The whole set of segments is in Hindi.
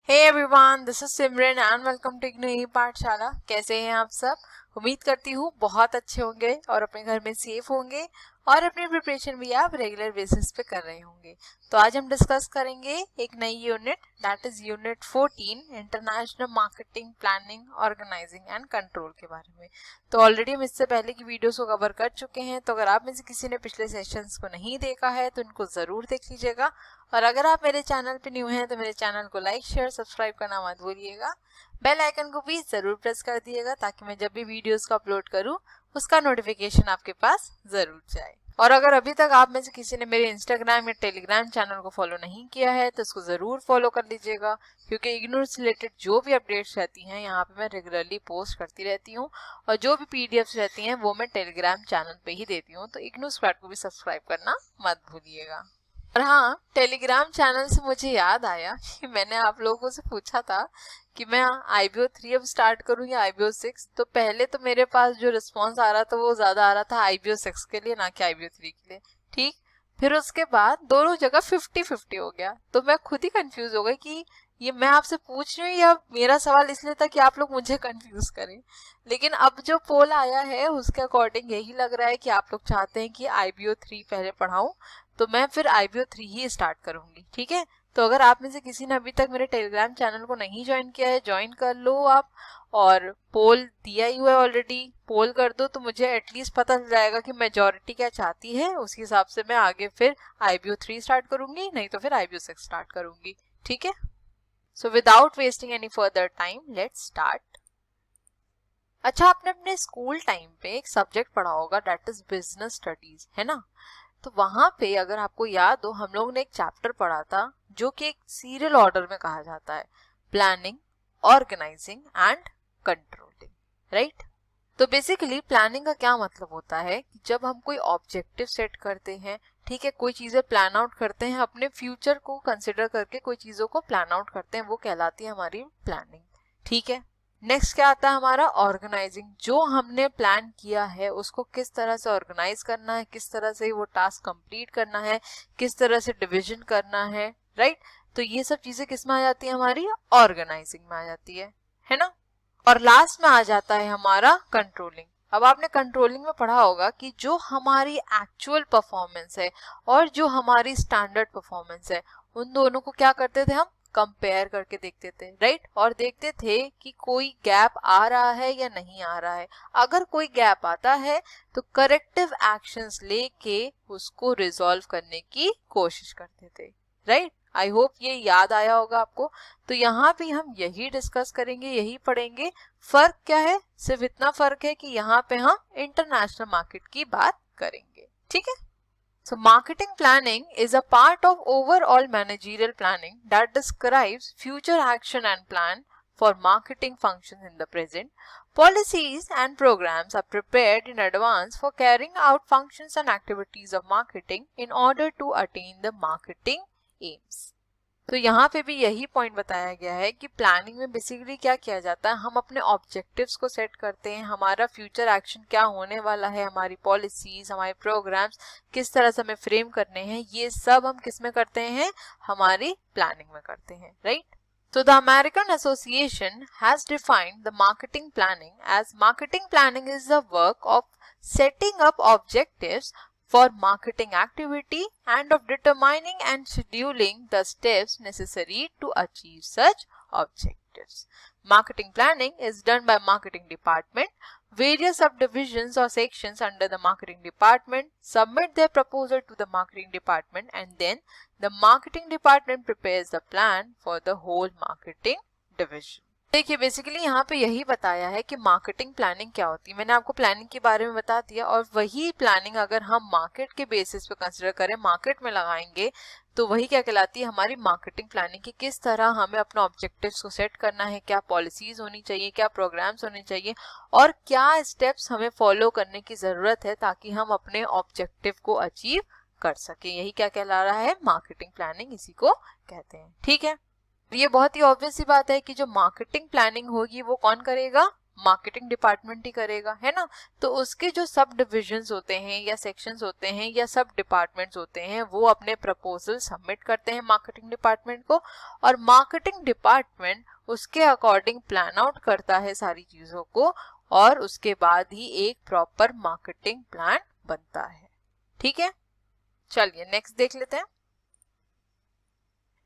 Hey everyone, this is Simran and welcome to एक नई पाठशाला। कैसे हैं आप सब? उम्मीद करती हूँ बहुत अच्छे होंगे और अपने घर में सेफ होंगे और अपनी प्रिपरेशन भी आप रेगुलर बेसिस पे कर रहे होंगे। तो आज हम डिस्कस करेंगे एक नई unit, that is unit 14, international marketing planning organising and control के बारे में। तो ऑलरेडी हम इससे पहले की वीडियोस को कवर कर चुके हैं, तो अगर आप में से किसी ने पिछले सेशंस को नहीं देखा है तो इनको जरूर देख लीजिएगा। और अगर आप मेरे चैनल पे न्यू हैं तो मेरे चैनल को लाइक शेयर सब्सक्राइब करना मत भूलिएगा। बेल आइकन को भी जरूर प्रेस कर दिएगा ताकि मैं जब भी वीडियोस को अपलोड करूं उसका नोटिफिकेशन आपके पास जरूर जाए। और अगर अभी तक आप में से किसी ने मेरे इंस्टाग्राम या टेलीग्राम चैनल को फॉलो नहीं किया है तो उसको जरूर फॉलो कर लीजिएगा, क्योंकि इग्नोर से रिलेटेड जो भी अपडेट्स रहती हैं यहाँ पे मैं रेगुलरली पोस्ट करती रहती हूँ और जो भी पीडीएफ्स रहती हैं वो मैं टेलीग्राम चैनल पे ही देती हूँ। तो इग्नोर स्क्वाड को भी सब्सक्राइब करना मत भूलिएगा। और हाँ, टेलीग्राम चैनल से मुझे याद आया कि मैंने आप लोगों से पूछा था कि मैं IBO 3 अब स्टार्ट करूं या IBO 6। तो पहले तो मेरे पास जो रिस्पांस आ रहा था वो ज्यादा आ रहा था IBO 6 के लिए, ना कि IBO 3 के लिए। ठीक, फिर उसके बाद दोनों जगह 50-50 हो गया, तो मैं खुद ही कंफ्यूज हो गई कि ये मैं आपसे पूछ रही हूँ या मेरा सवाल इसलिए था कि आप लोग मुझे कंफ्यूज करें। लेकिन अब जो पोल आया है उसके अकॉर्डिंग यही लग रहा है कि आप लोग चाहते हैं कि IBO 3 पहले पढ़ाऊं, तो मैं फिर IBO 3 ही स्टार्ट करूंगी। ठीक है, तो अगर आप में से किसी ने अभी तक मेरे टेलीग्राम चैनल को नहीं ज्वाइन किया है, ज्वाइन कर लो आप। और पोल दिया ही हुआ है ऑलरेडी, पोल कर दो तो मुझे एटलीस्ट पता चल जाएगा कि मेजोरिटी क्या चाहती है। उसी हिसाब से मैं आगे फिर IBO 3 स्टार्ट करूंगी, नहीं तो फिर IBO 6 स्टार्ट करूंगी। ठीक है, so without wasting any further time let's start. अच्छा, आपने अपने स्कूल टाइम पे एक सब्जेक्ट पढ़ा होगा, दैट इज बिजनेस स्टडीज, है ना? तो वहां पे अगर आपको याद हो, हम लोग ने एक चैप्टर पढ़ा था जो कि एक सीरियल ऑर्डर में कहा जाता है, planning, organising and controlling, right? तो बेसिकली प्लानिंग का क्या मतलब होता है कि जब हम कोई ऑब्जेक्टिव सेट करते हैं, ठीक है, कोई चीजें प्लान आउट करते हैं, अपने फ्यूचर को कंसिडर करके कोई चीजों को प्लान आउट करते हैं, वो कहलाती है हमारी प्लानिंग। ठीक है, नेक्स्ट क्या आता है हमारा? ऑर्गेनाइजिंग। जो हमने प्लान किया है उसको किस तरह से ऑर्गेनाइज करना है, किस तरह से वो टास्क कंप्लीट करना है, किस तरह से डिवीजन करना है, राइट? तो ये सब चीजें किस में आ जाती है? हमारी ऑर्गेनाइजिंग में आ जाती है ना? और लास्ट में आ जाता है हमारा कंट्रोलिंग। अब आपने कंट्रोलिंग में पढ़ा होगा कि जो हमारी एक्चुअल परफॉर्मेंस है और जो हमारी स्टैंडर्ड परफॉर्मेंस है, उन दोनों को क्या करते थे? हम कंपेयर करके देखते थे, राइट? और देखते थे कि कोई गैप आ रहा है या नहीं आ रहा है। अगर कोई गैप आता है तो करेक्टिव एक्शंस लेके उसको रिजॉल्व करने की कोशिश करते थे, राइट? आई होप ये याद आया होगा आपको। तो यहाँ पे हम यही डिस्कस करेंगे, यही पढ़ेंगे। फर्क क्या है? सिर्फ इतना फर्क है कि यहाँ पे हम इंटरनेशनल मार्केट की बात करेंगे। ठीक है, so marketing planning is a part of overall managerial planning that describes future action and plan for marketing functions in the present. Policies and programs are prepared in advance for carrying out functions and activities of marketing in order to attain the marketing aims. तो यहाँ पे भी यही पॉइंट बताया गया है कि प्लानिंग में बेसिकली क्या किया जाता है, हम अपने ऑब्जेक्टिव्स को सेट करते हैं, हमारा फ्यूचर एक्शन क्या होने वाला है, हमारी पॉलिसीज, हमारे प्रोग्राम्स किस तरह से हमें फ्रेम करने हैं, ये सब हम किस में करते हैं? हमारी प्लानिंग में करते हैं, right? So the American Association has defined the marketing planning as marketing planning is the work of setting up objectives for marketing activity and of determining and scheduling the steps necessary to achieve such objectives. Marketing planning is done by marketing department. Various subdivisions or sections under the marketing department submit their proposal to the marketing department, and then the marketing department prepares the plan for the whole marketing division. देखिए, बेसिकली यहाँ पे यही बताया है कि मार्केटिंग प्लानिंग क्या होती है। मैंने आपको प्लानिंग के बारे में बता दिया, और वही प्लानिंग अगर हम मार्केट के बेसिस पे कंसिडर करें, मार्केट में लगाएंगे, तो वही क्या कहलाती है? हमारी मार्केटिंग प्लानिंग की किस तरह हमें अपने ऑब्जेक्टिव्स को सेट करना है, क्या पॉलिसीज होनी चाहिए, क्या प्रोग्राम्स होने चाहिए, और क्या स्टेप्स हमें फॉलो करने की जरूरत है ताकि हम अपने ऑब्जेक्टिव को अचीव कर सके। यही क्या कहला रहा है? मार्केटिंग प्लानिंग, इसी को कहते हैं। ठीक है, ये बहुत ही ऑब्वियस सी बात है कि जो मार्केटिंग प्लानिंग होगी वो कौन करेगा? मार्केटिंग डिपार्टमेंट ही करेगा, है ना। तो उसके जो सब डिविजन्स होते हैं या सेक्शंस होते हैं या सब डिपार्टमेंट्स होते हैं वो अपने प्रपोजल सबमिट करते हैं मार्केटिंग डिपार्टमेंट को, और मार्केटिंग डिपार्टमेंट उसके अकॉर्डिंग प्लान आउट करता है सारी चीजों को, और उसके बाद ही एक प्रॉपर मार्केटिंग प्लान बनता है। ठीक है, चलिए नेक्स्ट देख लेते हैं।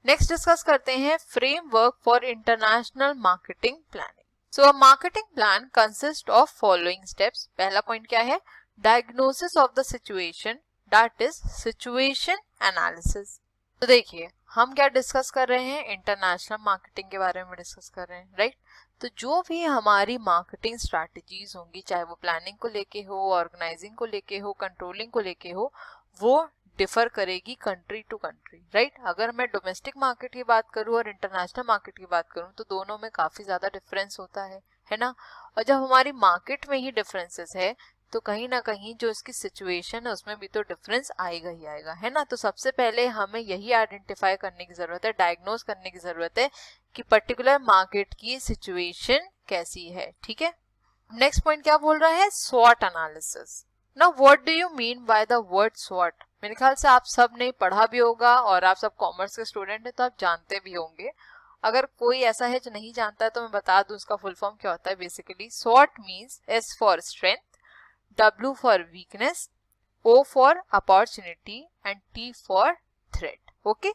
नेक्स्ट डिस्कस करते हैं framework for international marketing planning. So a marketing plan consist of following steps. पहला पॉइंट क्या है? Diagnosis of the situation, that is situation analysis. तो देखिए हम क्या डिस्कस कर रहे हैं, इंटरनेशनल मार्केटिंग के बारे में डिस्कस कर रहे हैं, राइट। तो जो भी हमारी मार्केटिंग स्ट्रैटेजीज होंगी, चाहे वो प्लानिंग को लेके हो, ऑर्गेनाइजिंग को लेके हो, कंट्रोलिंग को लेके हो, वो डिफर करेगी कंट्री टू कंट्री, राइट। अगर मैं डोमेस्टिक मार्केट की बात करूं और इंटरनेशनल मार्केट की बात करूं तो दोनों में काफी ज्यादा डिफरेंस होता है ना। और जब हमारी मार्केट में ही डिफरेंसेस है तो कहीं ना कहीं जो इसकी सिचुएशन है उसमें भी तो डिफरेंस आएगा ही आएगा, है ना। तो सबसे पहले हमें यही आइडेंटिफाई करने की जरूरत है, डायग्नोज करने की जरूरत है कि पर्टिकुलर मार्केट की सिचुएशन कैसी है। ठीक है, नेक्स्ट पॉइंट क्या बोल रहा है? स्वॉट analysis. Now what do you mean by the word स्वॉट? मेरे ख्याल से आप सब ने पढ़ा भी होगा और आप सब कॉमर्स के स्टूडेंट हैं तो आप जानते भी होंगे। अगर कोई ऐसा है जो नहीं जानता है तो मैं बता दूं उसका फुल फॉर्म क्या होता है। बेसिकली स्वॉट means S for strength, W for weakness, O for opportunity and T for threat. Okay,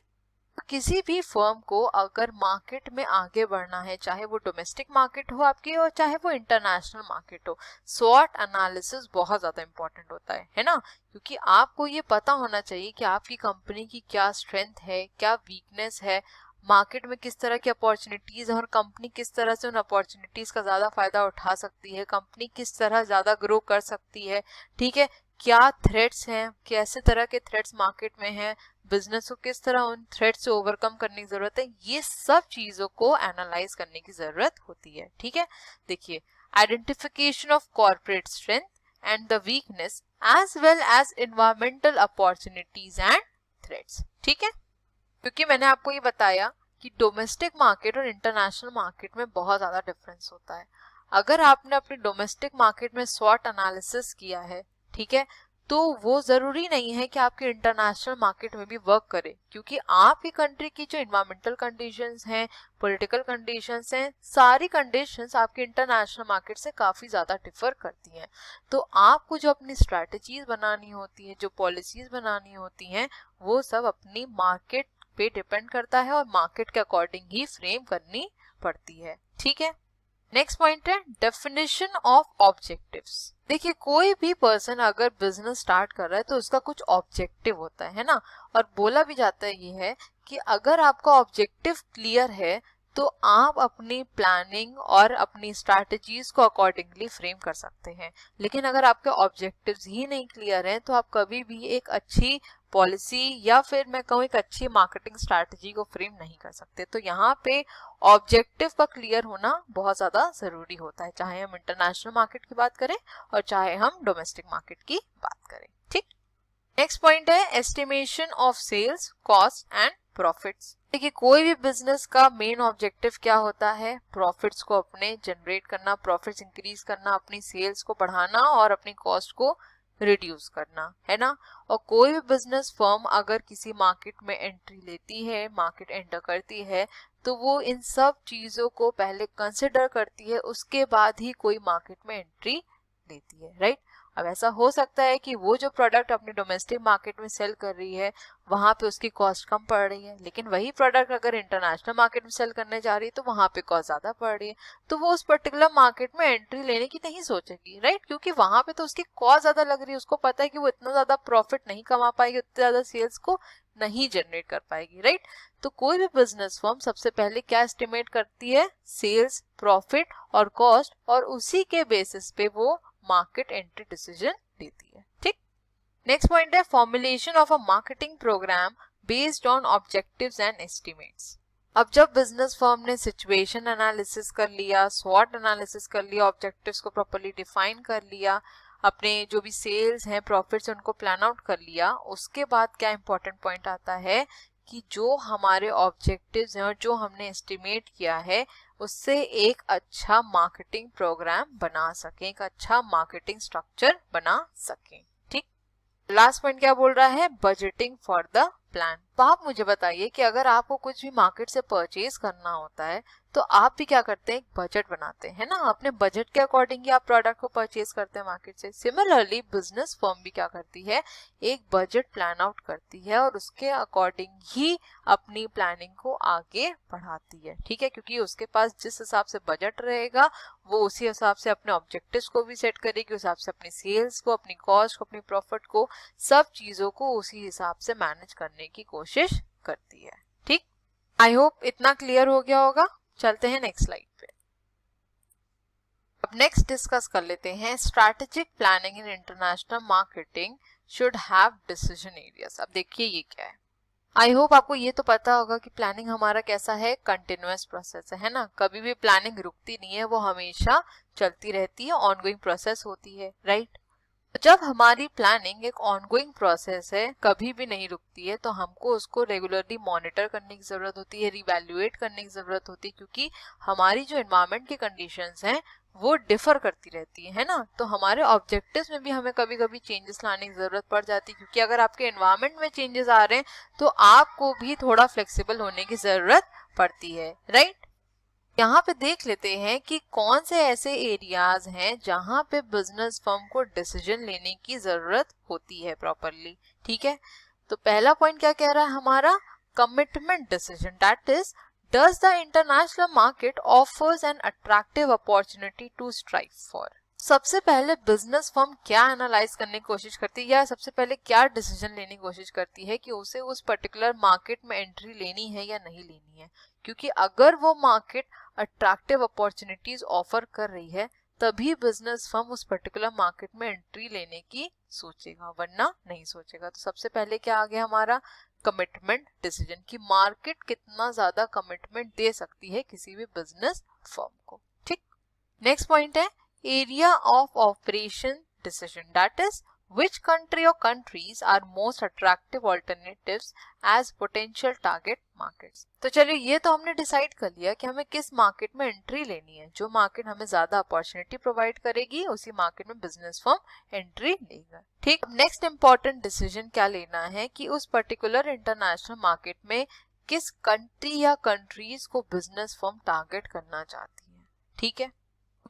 किसी भी फर्म को अगर मार्केट में आगे बढ़ना है, चाहे वो डोमेस्टिक मार्केट हो आपकी और चाहे वो इंटरनेशनल मार्केट हो, स्वॉट एनालिसिस बहुत ज्यादा इंपॉर्टेंट होता है ना। क्योंकि आपको ये पता होना चाहिए कि आपकी कंपनी की क्या स्ट्रेंथ है, क्या वीकनेस है, मार्केट में किस तरह की अपॉर्चुनिटीज है और कंपनी किस तरह से उन अपॉर्चुनिटीज का ज्यादा फायदा उठा सकती है, कंपनी किस तरह ज्यादा ग्रो कर सकती है। ठीक है, क्या थ्रेट्स हैं, कैसे तरह के थ्रेट्स मार्केट में हैं, बिजनेस को किस तरह उन थ्रेट्स से ओवरकम करने की जरूरत है, ये सब चीजों को एनालाइज करने की जरूरत होती है। ठीक है, देखिए identification of corporate strength and the weakness as well as environmental opportunities and threats. ठीक है, क्योंकि मैंने आपको ये बताया कि डोमेस्टिक मार्केट और इंटरनेशनल मार्केट में बहुत ज्यादा डिफरेंस होता है। अगर आपने अपनी डोमेस्टिक मार्केट में स्वॉट एनालिसिस किया है, ठीक है, तो वो जरूरी नहीं है कि आपके इंटरनेशनल मार्केट में भी वर्क करे, क्योंकि आपकी कंट्री की जो इन्वायरमेंटल कंडीशंस हैं, पॉलिटिकल कंडीशंस हैं, सारी कंडीशंस आपके इंटरनेशनल मार्केट से काफी ज्यादा डिफर करती हैं। तो आपको जो अपनी स्ट्रैटेजीज बनानी होती है, जो पॉलिसीज बनानी होती हैं, वो सब अपनी मार्केट पे डिपेंड करता है और मार्केट के अकॉर्डिंग ही फ्रेम करनी पड़ती है। ठीक है, नेक्स्ट पॉइंट है डेफिनेशन ऑफ ऑब्जेक्टिव्स। देखिए कोई भी पर्सन अगर बिजनेस स्टार्ट कर रहा है तो उसका कुछ ऑब्जेक्टिव होता है ना। और बोला भी जाता है ये है कि अगर आपका ऑब्जेक्टिव क्लियर है तो आप अपनी प्लानिंग और अपनी स्ट्रैटेजीज को अकॉर्डिंगली फ्रेम कर सकते हैं। लेकिन अगर आपके ऑब्जेक्टिव्स ही नहीं क्लियर हैं तो आप कभी भी एक अच्छी पॉलिसी या फिर मैं कहूँ एक अच्छी मार्केटिंग स्ट्रैटेजी को फ्रेम नहीं कर सकते। तो यहाँ पे ऑब्जेक्टिव का क्लियर होना बहुत ज्यादा जरूरी होता है, चाहे हम इंटरनेशनल मार्केट की बात करें और चाहे हम डोमेस्टिक मार्केट की बात करें। ठीक, नेक्स्ट पॉइंट है estimation of sales, cost and profits. देखिए कोई भी बिजनेस का मेन ऑब्जेक्टिव क्या होता है? प्रॉफिट्स को अपने जनरेट करना, प्रॉफिट्स इंक्रीज करना, अपनी सेल्स को बढ़ाना और अपनी कॉस्ट को रिड्यूस करना, है ना। और कोई भी बिजनेस फर्म अगर किसी मार्केट में एंट्री लेती है, मार्केट एंटर करती है, तो वो इन सब चीजों को पहले कंसिडर करती है, उसके बाद ही कोई मार्केट में एंट्री लेती है, राइट। अब ऐसा हो सकता है कि वो जो प्रोडक्ट अपने डोमेस्टिक मार्केट में सेल कर रही है वहां पे उसकी कॉस्ट कम पड़ रही है, लेकिन वही प्रोडक्ट अगर इंटरनेशनल मार्केट में सेल करने जा रही है तो वहां पे कॉस्ट ज्यादा पड़ रही है, तो वो उस पर्टिकुलर मार्केट में एंट्री लेने की नहीं सोचेगी, राइट। क्योंकि वहां पे तो उसकी कॉस्ट ज्यादा लग रही है, उसको पता है कि वो इतना ज्यादा प्रॉफिट नहीं कमा पाएगी, उतने ज्यादा सेल्स को नहीं जनरेट कर पाएगी, राइट। तो कोई भी बिजनेस फर्म सबसे पहले क्या एस्टिमेट करती है? सेल्स, प्रॉफिट और कॉस्ट, और उसी के बेसिस पे वो मार्केट एंट्री डिसीजन लेती है। ठीक, नेक्स्ट पॉइंट है formulation of a marketing programme based on objectives and estimates. अब जब बिजनेस फर्म ने सिचुएशन एनालिसिस कर लिया, स्वॉट एनालिसिस कर लिया, ऑब्जेक्टिव्स को प्रॉपर्ली डिफाइन कर लिया, अपने जो भी सेल्स हैं, प्रॉफिट्स उनको प्लान आउट कर लिया, उसके बाद क्या इंपॉर्टेंट पॉइंट आता है कि जो हमारे ऑब्जेक्टिव्स हैं और जो हमने एस्टिमेट किया है उससे एक अच्छा मार्केटिंग प्रोग्राम बना सकें, एक अच्छा मार्केटिंग स्ट्रक्चर बना सकें। ठीक, लास्ट पॉइंट क्या बोल रहा है, बजटिंग फॉर द प्लान। तो आप मुझे बताइए कि अगर आपको कुछ भी मार्केट से परचेज करना होता है तो आप भी क्या करते हैं, एक बजट बनाते हैं ना, अपने बजट के अकॉर्डिंग ही आप प्रोडक्ट को परचेज करते हैं मार्केट से। सिमिलरली बिजनेस फर्म भी क्या करती है, एक बजट प्लान आउट करती है और उसके अकॉर्डिंग ही अपनी प्लानिंग को आगे बढ़ाती है। ठीक है, क्योंकि उसके पास जिस हिसाब से बजट रहेगा वो उसी हिसाब से अपने ऑब्जेक्टिव्स को भी सेट करेगी, उस हिसाब से अपनी सेल्स को, अपनी कॉस्ट को, अपनी प्रॉफिट को, सब चीजों को उसी हिसाब से मैनेज करने की कोशिश करती है। ठीक, आई होप इतना क्लियर हो गया होगा। चलते हैं नेक्स्ट स्लाइड पे। अब नेक्स्ट डिस्कस कर लेते हैं, strategic planning in international marketing should have decision areas. अब देखिए ये क्या है। आई होप आपको ये तो पता होगा कि प्लानिंग हमारा कैसा है, कंटिन्यूअस प्रोसेस है ना, कभी भी प्लानिंग रुकती नहीं है, वो हमेशा चलती रहती है, ऑनगोइंग प्रोसेस होती है, राइट। जब हमारी प्लानिंग एक ऑनगोइंग प्रोसेस है, कभी भी नहीं रुकती है, तो हमको उसको रेगुलरली मॉनिटर करने की जरूरत होती है, रिवैल्यूएट करने की जरूरत होती है, क्योंकि हमारी जो एनवायरनमेंट की कंडीशंस हैं वो डिफर करती रहती है ना। तो हमारे ऑब्जेक्टिव्स में भी हमें कभी कभी चेंजेस लाने की जरूरत पड़ जाती है, क्योंकि अगर आपके एनवायरनमेंट में चेंजेस आ रहे हैं तो आपको भी थोड़ा फ्लेक्सिबल होने की जरूरत पड़ती है, राइट। यहाँ पे देख लेते हैं कि कौन से ऐसे एरियाज हैं जहां पे बिजनेस फर्म को डिसीजन लेने की जरूरत होती है प्रॉपरली। ठीक है, तो पहला पॉइंट क्या कह रहा है हमारा, commitment decision, that is does the international market offers an attractive opportunity to strive for. सबसे पहले बिजनेस फर्म क्या एनालाइज करने की कोशिश करती है, या सबसे पहले क्या डिसीजन लेने की कोशिश करती है कि उसे उस पर्टिकुलर मार्केट में एंट्री लेनी है या नहीं लेनी है। क्योंकि अगर वो मार्केट अट्रैक्टिव अपॉर्चुनिटीज ऑफर कर रही है तभी बिजनेस फर्म उस पर्टिकुलर मार्केट में एंट्री लेने की सोचेगा, वरना नहीं सोचेगा। तो सबसे पहले क्या आ गया हमारा, कमिटमेंट डिसीजन, कि मार्केट कितना ज्यादा कमिटमेंट दे सकती है किसी भी बिजनेस फर्म को। ठीक, नेक्स्ट पॉइंट है area of operation decision, that is which country or countries are most attractive alternatives as potential target markets। तो चलिए ये तो हमने डिसाइड कर लिया कि हमें किस मार्केट में एंट्री लेनी है, जो मार्केट हमें ज्यादा अपॉर्चुनिटी प्रोवाइड करेगी उसी मार्केट में बिजनेस फर्म एंट्री लेगा। ठीक, नेक्स्ट इंपॉर्टेंट डिसीजन क्या लेना है कि उस पर्टिकुलर इंटरनेशनल मार्केट में किस कंट्री या कंट्रीज को बिजनेस फर्म टारगेट करना चाहती है। ठीक है,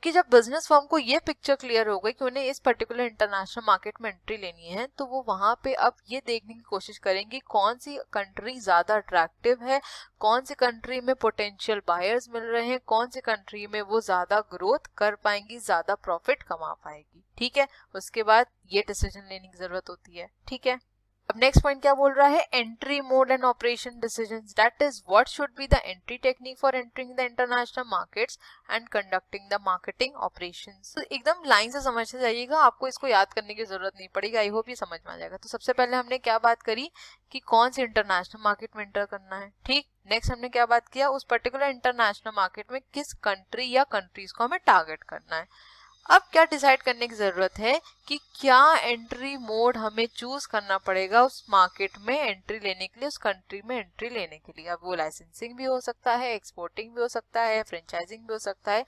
कि जब बिजनेस फर्म को ये पिक्चर क्लियर हो गई कि उन्हें इस पर्टिकुलर इंटरनेशनल मार्केट में एंट्री लेनी है, तो वो वहां पे अब ये देखने की कोशिश करेंगे कौन सी कंट्री ज्यादा अट्रैक्टिव है, कौन सी कंट्री में पोटेंशियल बायर्स मिल रहे हैं, कौन सी कंट्री में वो ज्यादा ग्रोथ कर पाएंगी, ज्यादा प्रॉफिट कमा पाएगी। ठीक है, उसके बाद ये डिसीजन लेने की जरूरत होती है। ठीक है, अब नेक्स्ट पॉइंट क्या बोल रहा है, entry mode and operation decisions, that is what should be the entry technique for entering the international markets and conducting the marketing operations. तो एकदम लाइन से समझते जाइएगा, आपको इसको याद करने की जरूरत नहीं पड़ेगी, आई होप ये समझ में आ जाएगा। तो सबसे पहले हमने क्या बात करी कि कौन सी इंटरनेशनल मार्केट में एंटर करना है। ठीक, नेक्स्ट हमने क्या बात किया, उस पर्टिकुलर इंटरनेशनल मार्केट में किस कंट्री या कंट्रीज को हमें टारगेट करना है। अब क्या डिसाइड करने की जरूरत है कि क्या एंट्री मोड हमें चूज करना पड़ेगा उस मार्केट में एंट्री लेने के लिए, उस कंट्री में एंट्री लेने के लिए। अब वो लाइसेंसिंग भी हो सकता है, एक्सपोर्टिंग भी हो सकता है, फ्रेंचाइजिंग भी हो सकता है,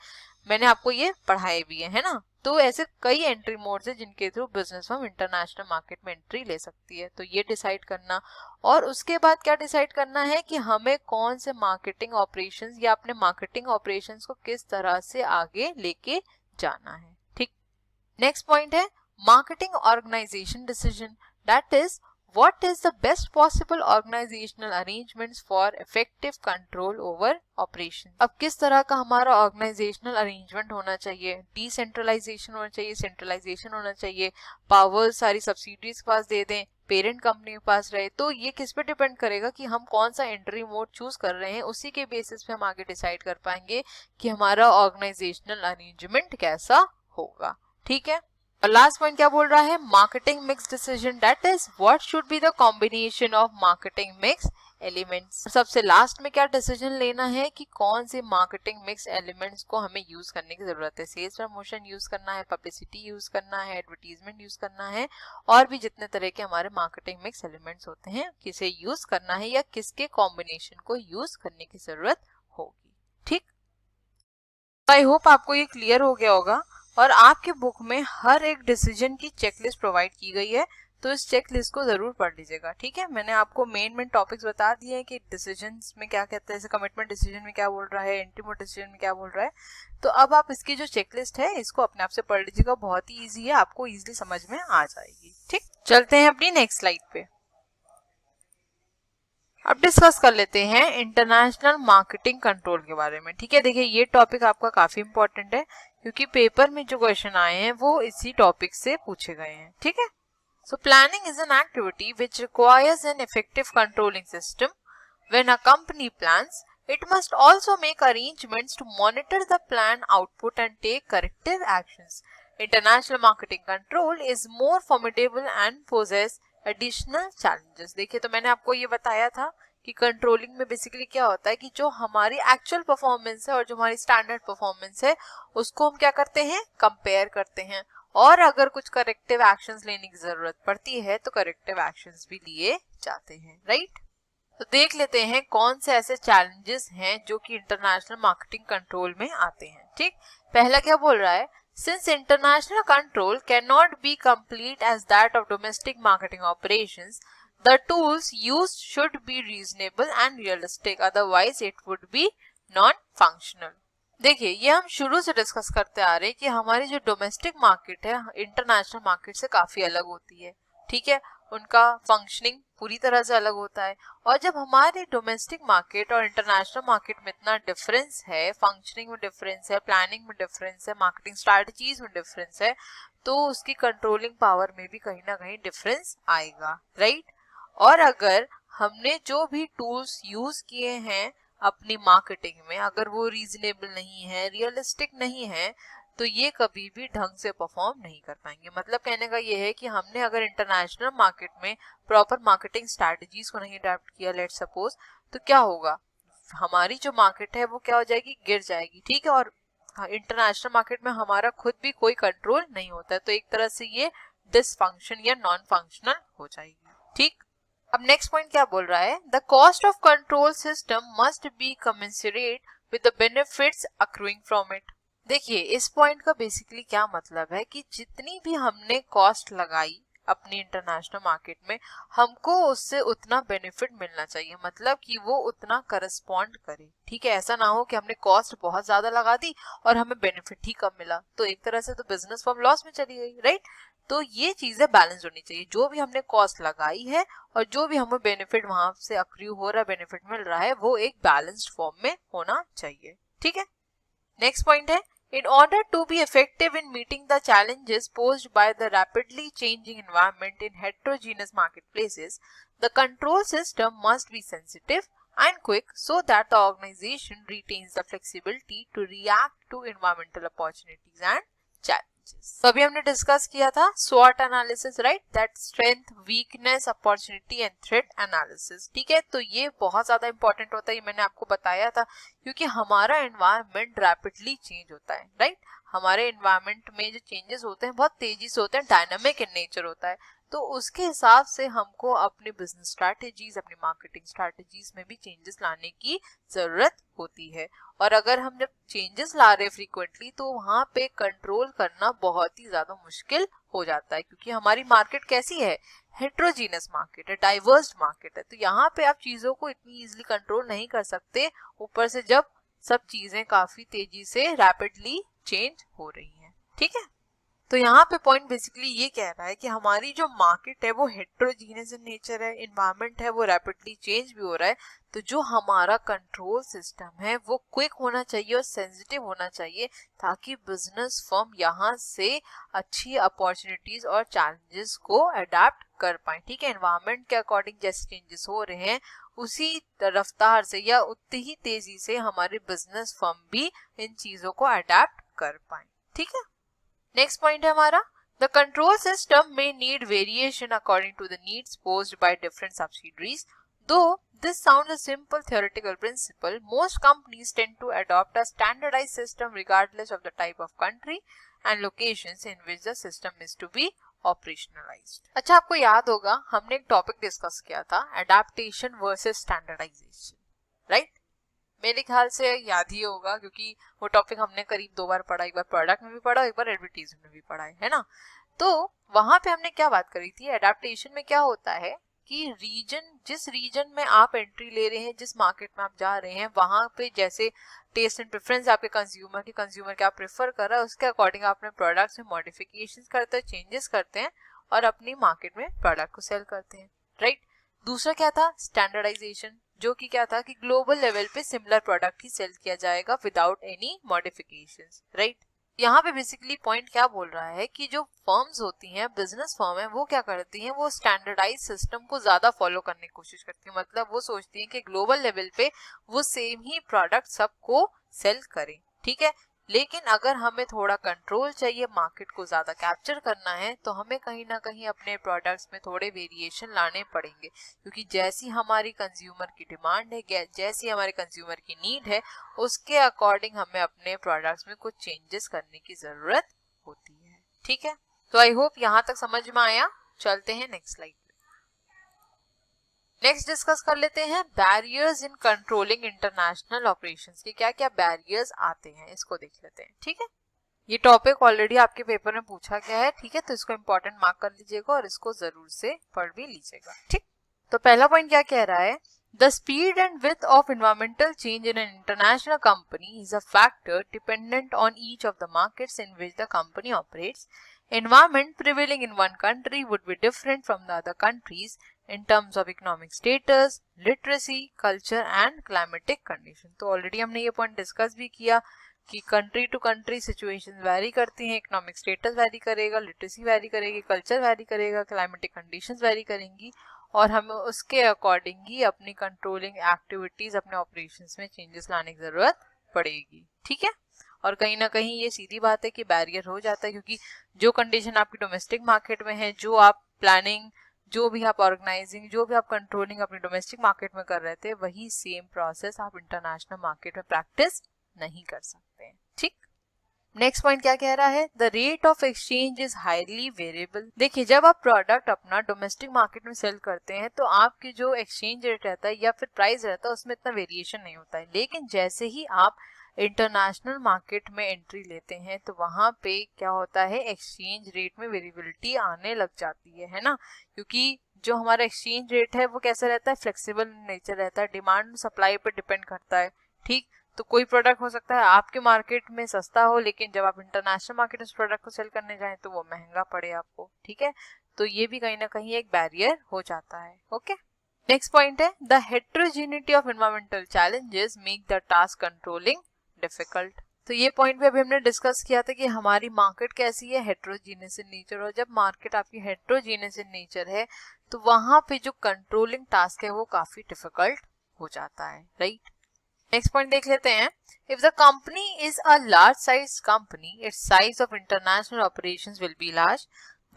मैंने आपको ये पढ़ाए भी है ना। तो ऐसे कई एंट्री मोड्स है जिनके through business firm international market में एंट्री ले सकती है। तो ये डिसाइड करना, और उसके बाद क्या डिसाइड करना है कि हमें कौन से मार्केटिंग ऑपरेशंस या अपने मार्केटिंग ऑपरेशंस को किस तरह से आगे लेके जाना है। ठीक, नेक्स्ट पॉइंट है marketing organisation decision, that is what is the best possible organisational arrangements for effective control over operation. अब किस तरह का हमारा ऑर्गेनाइजेशनल अरेंजमेंट होना चाहिए, डिसेंट्रलाइजेशन होना चाहिए, सेंट्रलाइजेशन होना चाहिए, पावर सारी सब्सिडीज के पास दे दें, पेरेंट कंपनी के पास रहे। तो ये किस पे डिपेंड करेगा कि हम कौन सा एंट्री मोड चूज कर रहे हैं, उसी के बेसिस पे हम आगे डिसाइड कर पाएंगे कि हमारा ऑर्गेनाइजेशनल अरेंजमेंट कैसा होगा। ठीक है, और लास्ट पॉइंट क्या बोल रहा है, marketing mix decision, that is what should be the combination of marketing mix elements. सबसे लास्ट में क्या डिसीजन लेना है कि कौन से मार्केटिंग मिक्स एलिमेंट्स को हमें यूज करने की जरूरत है। सेल्स प्रमोशन यूज करना है, पब्लिसिटी यूज करना है, एडवर्टीजमेंट यूज करना है, और भी जितने तरह के हमारे मार्केटिंग मिक्स एलिमेंट्स होते हैं किसे यूज करना है या किसके कॉम्बिनेशन को यूज करने की जरूरत होगी। ठीक, आई होप आपको ये क्लियर हो गया होगा। और आपके बुक में हर एक डिसीजन की चेकलिस्ट प्रोवाइड की गई है, तो इस चेकलिस्ट को जरूर पढ़ लीजिएगा। ठीक है, मैंने आपको मेन टॉपिक्स बता दिए हैं कि डिसीजंस में क्या कहते हैं, जैसे कमिटमेंट डिसीजन में क्या बोल रहा है, इंटीमेट डिसीजन में क्या बोल रहा है। तो अब आप इसकी जो चेकलिस्ट है इसको अपने आप से पढ़ लीजिएगा, बहुत ही ईजी है, आपको ईजिली समझ में आ जाएगी। ठीक, चलते हैं अपनी नेक्स्ट स्लाइड पे। अब डिस्कस कर लेते हैं इंटरनेशनल मार्केटिंग कंट्रोल के बारे में। ठीक है, देखिए ये टॉपिक आपका काफी इंपॉर्टेंट है क्योंकि पेपर में जो क्वेश्चन आए हैं वो इसी टॉपिक से पूछे गए हैं। ठीक है, so planning is an activity which requires an effective controlling system. When a company plans, it must also make arrangements to monitor the plan output and take corrective actions. International marketing control is more formidable and possess additional challenges. देखिए, तो मैंने आपको ये बताया था कि कंट्रोलिंग में बेसिकली क्या होता है कि जो हमारी एक्चुअल परफॉर्मेंस है और जो हमारी स्टैंडर्ड परफॉर्मेंस है उसको हम क्या करते हैं, कंपेयर करते हैं, और अगर कुछ करेक्टिव एक्शंस लेने की जरूरत पड़ती है तो करेक्टिव एक्शंस भी लिए जाते हैं। राइट, तो देख लेते हैं कौन से ऐसे चैलेंजेस हैं जो कि इंटरनेशनल मार्केटिंग कंट्रोल में आते हैं। ठीक, पहला क्या बोल रहा है, since international control can not be complete as that of domestic marketing operations, the tools used should be reasonable and realistic, otherwise it would be non functional. देखिए, ये हम शुरू से डिस्कस करते आ रहे हैं कि हमारी जो डोमेस्टिक मार्केट है इंटरनेशनल मार्केट से काफी अलग होती है। ठीक है, उनका फंक्शनिंग पूरी तरह से अलग होता है, और जब हमारे डोमेस्टिक मार्केट और इंटरनेशनल मार्केट में इतना डिफरेंस है, फंक्शनिंग में डिफरेंस है, प्लानिंग में डिफरेंस है, मार्केटिंग स्ट्रैटेजीज में डिफरेंस है, तो उसकी कंट्रोलिंग पावर में भी कहीं ना कहीं डिफरेंस आएगा। राइट, और अगर हमने जो भी टूल्स यूज किए हैं अपनी मार्केटिंग में अगर वो रीजनेबल नहीं है, रियलिस्टिक नहीं है, तो ये कभी भी ढंग से परफॉर्म नहीं कर पाएंगे। मतलब कहने का ये है कि हमने अगर इंटरनेशनल मार्केट में प्रॉपर मार्केटिंग स्ट्रैटेजीज को नहीं अडॉप्ट किया, लेट सपोज, तो क्या होगा, हमारी जो मार्केट है वो क्या हो जाएगी, गिर जाएगी। ठीक है, और इंटरनेशनल मार्केट में हमारा खुद भी कोई कंट्रोल नहीं होता है, तो एक तरह से ये डिसफंक्शन या नॉन फंक्शनल हो जाएगी। ठीक, अब नेक्स्ट पॉइंट क्या बोल रहा है, the cost of control system must be commensurate with the benefits accruing from it. देखिए, इस पॉइंट का बेसिकली क्या मतलब है कि जितनी भी हमने कॉस्ट लगाई अपनी इंटरनेशनल मार्केट में, हमको उससे उतना बेनिफिट मिलना चाहिए, मतलब कि वो उतना करस्पॉन्ड करे। ठीक है, ऐसा ना हो कि हमने कॉस्ट बहुत ज्यादा लगा दी और हमें बेनिफिट ही कम मिला, तो एक तरह से तो बिजनेस फॉर्म लॉस में चली गई। राइट, तो ये चीजें बैलेंस होनी चाहिए, जो भी हमने कॉस्ट लगाई है और जो भी हमें बेनिफिट वहां से अक्रू हो रहा है, बेनिफिट मिल रहा है, वो एक बैलेंस्ड फॉर्म में होना चाहिए। ठीक है, नेक्स्ट पॉइंट है, in order to be effective in meeting the challenges posed by the rapidly changing environment in heterogeneous marketplaces, the control system must be sensitive and quick so that the organization retains the flexibility to react to environmental opportunities and challenges. तो अभी हमने डिस्कस किया था SWOT analysis, right, that strength, weakness, opportunity and threat analysis. ठीक है, तो ये बहुत ज्यादा इंपॉर्टेंट होता है, ये मैंने आपको बताया था, क्योंकि हमारा एनवायरनमेंट रैपिडली चेंज होता है। राइट, हमारे एनवायरनमेंट में जो चेंजेस होते हैं बहुत तेजी से होते हैं, डायनामिक इन नेचर होता है, तो उसके हिसाब से हमको अपनी बिजनेस स्ट्रैटेजीज, अपनी मार्केटिंग स्ट्रैटेजीज में भी चेंजेस लाने की जरूरत होती है। और अगर हम जब चेंजेस ला रहे फ्रीक्वेंटली, तो वहां पे कंट्रोल करना बहुत ही ज्यादा मुश्किल हो जाता है, क्योंकि हमारी मार्केट कैसी है, हेट्रोजीनस मार्केट है, डाइवर्स मार्केट है, तो यहाँ पे आप चीजों को इतनी इजीली कंट्रोल नहीं कर सकते, ऊपर से जब सब चीजें काफी तेजी से रैपिडली चेंज हो रही हैं। ठीक है, तो यहाँ पे पॉइंट बेसिकली ये कह रहा है कि हमारी जो मार्केट है वो हेट्रोजीनियस इन नेचर है, इन्वायरमेंट है वो रैपिडली चेंज भी हो रहा है, तो जो हमारा कंट्रोल सिस्टम है वो क्विक होना चाहिए और सेंसिटिव होना चाहिए, ताकि बिजनेस फर्म यहाँ से अच्छी अपॉर्चुनिटीज और चैलेंजेस को अडेप्ट कर पाए। ठीक है, एनवायरमेंट के अकॉर्डिंग जैसे चेंजेस हो रहे हैं उसी रफ्तार से या उतनी ही तेजी से हमारे बिजनेस फर्म भी इन चीजों को अडेप्ट कर पाए। ठीक है, नेक्स्ट पॉइंट है हमारा, द कंट्रोल सिस्टम में need variation according to the needs posed by different subsidiaries, दो This sounds a simple theoretical principle. Most companies tend to adopt a standardized system regardless of the type of country and locations in which the system is to be operationalized. अच्छा, आपको याद होगा हमने एक टॉपिक डिस्कस किया था, एडेप्टेशन वर्सेस स्टैंडर्डाइजेशन, राइट? मेरे ख्याल से याद ही होगा क्योंकि वो टॉपिक हमने करीब 2 बार पढ़ा, एक बार प्रोडक्ट में भी पढ़ा, एक बार एडवर्टाइजमेंट में भी पढ़ा है ना? तो वहां पे हमने क्या बात करी थी, एडेप्टेशन में क्या होता है कि जिस रीजन में आप एंट्री ले रहे हैं, जिस मार्केट में आप जा रहे हैं, वहां पे जैसे टेस्ट एंड प्रेफरेंस आपके कंज्यूमर क्या प्रेफर कर रहा है, उसके अकॉर्डिंग आप अपने प्रोडक्ट्स में मॉडिफिकेशंस करते हैं, चेंजेस करते हैं और अपनी मार्केट में प्रोडक्ट को सेल करते हैं, राइट? दूसरा क्या था, स्टैंडर्डाइजेशन, जो कि क्या था कि ग्लोबल लेवल पे सिमिलर प्रोडक्ट ही सेल किया जाएगा विदाउट एनी मॉडिफिकेशंस, राइट? यहाँ पे बेसिकली पॉइंट क्या बोल रहा है कि जो फर्म्स होती हैं, बिजनेस फर्म है, वो क्या करती हैं, वो स्टैंडर्डाइज सिस्टम को ज्यादा फॉलो करने की कोशिश करती है। मतलब वो सोचती हैं कि ग्लोबल लेवल पे वो सेम ही प्रोडक्ट सबको सेल करें, ठीक है? लेकिन अगर हमें थोड़ा कंट्रोल चाहिए, मार्केट को ज्यादा कैप्चर करना है, तो हमें कहीं ना कहीं अपने प्रोडक्ट्स में थोड़े वेरिएशन लाने पड़ेंगे, क्योंकि जैसी हमारी कंज्यूमर की डिमांड है, जैसी हमारे कंज्यूमर की नीड है, उसके अकॉर्डिंग हमें अपने प्रोडक्ट्स में कुछ चेंजेस करने की जरूरत होती है, ठीक है? तो आई होप यहाँ तक समझ में आया। चलते हैं नेक्स्ट स्लाइड। नेक्स्ट डिस्कस कर लेते हैं barriers in controlling international operations के क्या क्या बैरियर्स आते हैं, इसको देख लेते हैं, ठीक है? ये टॉपिक ऑलरेडी आपके पेपर में पूछा गया है, ठीक है? तो इसको इंपॉर्टेंट मार्क कर लीजिएगा और इसको जरूर से पढ़ भी लीजिएगा, ठीक? तो पहला पॉइंट क्या कह रहा है, the speed and width of environmental change in an international company is a factor dependent on each of the markets in which the company operates. Environment prevailing in one country would be different from the other countries in terms of economic status, literacy, culture and climatic condition. तो ऑलरेडी हमने ये पॉइंट डिस्कस भी किया कि country to country situations vary करती हैं, इकोनॉमिक स्टेटस वैरी करेगा, लिटरेसी वैरी करेगी, कल्चर वैरी करेगा, क्लाइमेटिक कंडीशंस वैरी करेंगी और हमें उसके अकॉर्डिंग ही अपनी कंट्रोलिंग एक्टिविटीज, अपने ऑपरेशंस में चेंजेस लाने की जरूरत पड़ेगी, ठीक है? और कहीं ना कहीं ये सीधी बात है कि बैरियर हो जाता है, क्योंकि जो कंडीशन आपकी डोमेस्टिक मार्केट में है, जो आप प्लानिंग, जो भी आप ऑर्गेनाइजिंग, जो भी आप कंट्रोलिंग अपनी डोमेस्टिक मार्केट में कर रहे थे, वही सेम प्रोसेस आप इंटरनेशनल मार्केट में प्रैक्टिस नहीं कर सकते हैं, ठीक? नेक्स्ट पॉइंट क्या कह रहा है, the rate of exchange is highly variable. देखिए, जब आप प्रोडक्ट अपना डोमेस्टिक मार्केट में सेल करते हैं तो आपकी जो एक्सचेंज रेट रहता है या फिर प्राइस रहता है, उसमें इतना वेरिएशन नहीं होता है. लेकिन जैसे ही आप इंटरनेशनल मार्केट में एंट्री लेते हैं तो वहां पे क्या होता है, एक्सचेंज रेट में वेरिएबिलिटी आने लग जाती है ना? क्योंकि जो हमारा एक्सचेंज रेट है वो कैसा रहता है, फ्लेक्सिबल नेचर रहता है, डिमांड सप्लाई पर डिपेंड करता है, ठीक? तो कोई प्रोडक्ट हो सकता है आपके मार्केट में सस्ता हो, लेकिन जब आप इंटरनेशनल मार्केट में उस प्रोडक्ट को सेल करने जाएं तो वो महंगा पड़े आपको, ठीक है? तो ये भी कहीं ना कहीं एक बैरियर हो जाता है, ओके? नेक्स्ट पॉइंट है, the heterogeneity of environmental challenges make the task controlling difficult. तो ये पॉइंट भी अभी हमने डिस्कस किया था कि हमारी मार्केट कैसी है, हेट्रोजीनियस इन नेचर, और जब मार्केट आपकी हेट्रोजीनियस इन नेचर है तो वहां पे जो कंट्रोलिंग टास्क है वो काफी डिफिकल्ट हो जाता है, राइट? नेक्स्ट पॉइंट देख लेते हैं, if the company is a large size company, it's size of international operations will be large.